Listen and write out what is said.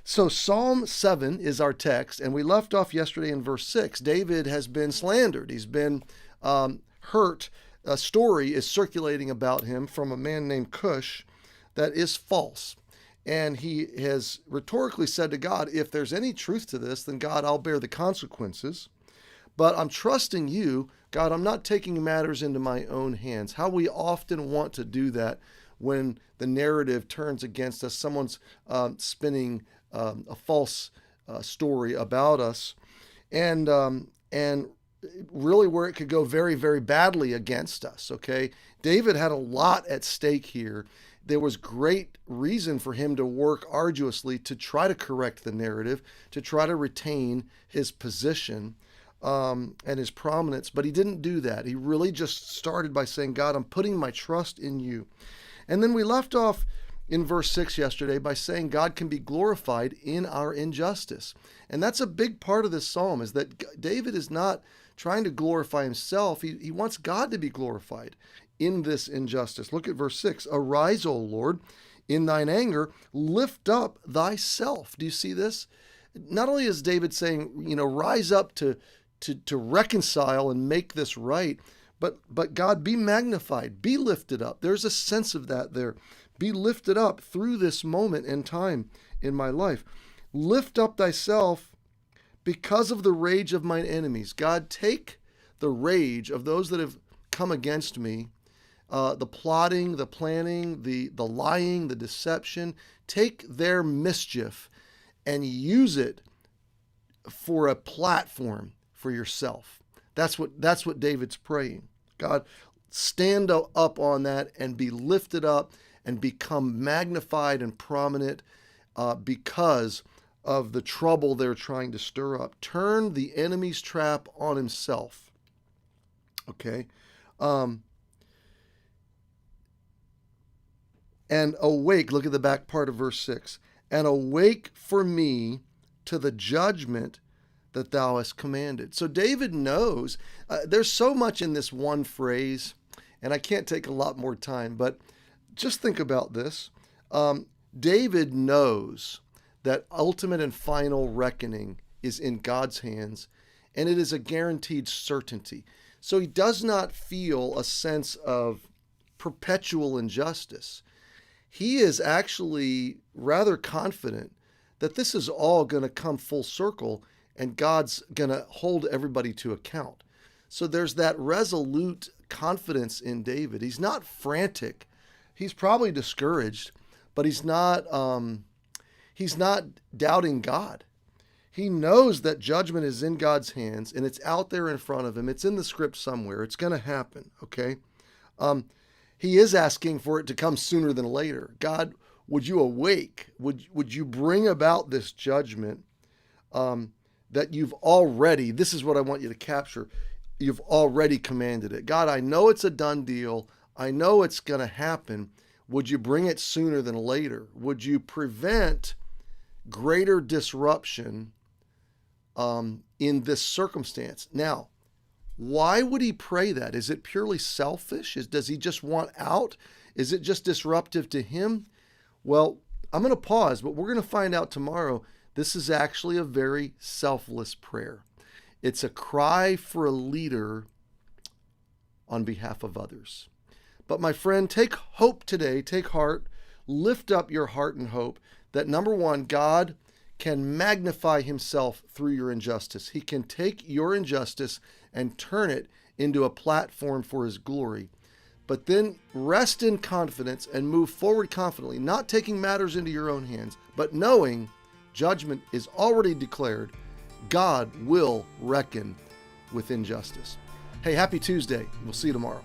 So Psalm 7 is our text, and we left off yesterday in verse 6. David has been slandered. He's been hurt. A story is circulating about him from a man named Cush that is false. And he has rhetorically said to God, if there's any truth to this, then God, I'll bear the consequences. But I'm trusting you. God, I'm not taking matters into my own hands. How we often want to do that when the narrative turns against us. Someone's spinning a false story about us, and really where it could go very, very badly against us. Okay, David had a lot at stake here. There was great reason for him to work arduously to try to correct the narrative, to try to retain his position and his prominence, but he didn't do that. He really just started by saying, God, I'm putting my trust in you. And then we left off in verse 6 yesterday by saying God can be glorified in our injustice. And that's a big part of this psalm, is that David is not trying to glorify himself. He wants God to be glorified in this injustice. Look at verse 6. Arise, O Lord, in thine anger, lift up thyself. Do you see this? Not only is David saying, rise up to reconcile and make this right, but God, be magnified, be lifted up. There's a sense of that there. Be lifted up through this moment in time in my life. Lift up thyself because of the rage of mine enemies. God, take the rage of those that have come against me, the plotting, the planning, the lying, the deception. Take their mischief and use it for a platform for yourself. That's what David's praying. God, stand up on that and be lifted up and become magnified and prominent because of the trouble they're trying to stir up. Turn the enemy's trap on himself. Okay? And awake, look at the back part of verse 6. And awake for me to the judgment that thou hast commanded. So David knows, there's so much in this one phrase, and I can't take a lot more time, but just think about this. David knows that ultimate and final reckoning is in God's hands, and it is a guaranteed certainty. So he does not feel a sense of perpetual injustice. He is actually rather confident that this is all going to come full circle and God's going to hold everybody to account. So there's that resolute confidence in David. He's not frantic. He's probably discouraged, but he's not doubting God. He knows that judgment is in God's hands and it's out there in front of him. It's in the script somewhere. It's going to happen, okay? He is asking for it to come sooner than later. God, would you awake? Would you bring about this judgment that you've already, this is what I want you to capture, you've already commanded it. God, I know it's a done deal. I know it's going to happen. Would you bring it sooner than later? Would you prevent greater disruption in this circumstance? Now, why would he pray that? Is it purely selfish? Does he just want out? Is it just disruptive to him? Well, I'm going to pause, but we're going to find out tomorrow. This is actually a very selfless prayer. It's a cry for a leader on behalf of others. But my friend, take hope today, take heart, lift up your heart and hope that number one, God can magnify himself through your injustice. He can take your injustice and turn it into a platform for his glory. But then rest in confidence and move forward confidently, not taking matters into your own hands, but knowing judgment is already declared. God will reckon with injustice. Hey, happy Tuesday. We'll see you tomorrow.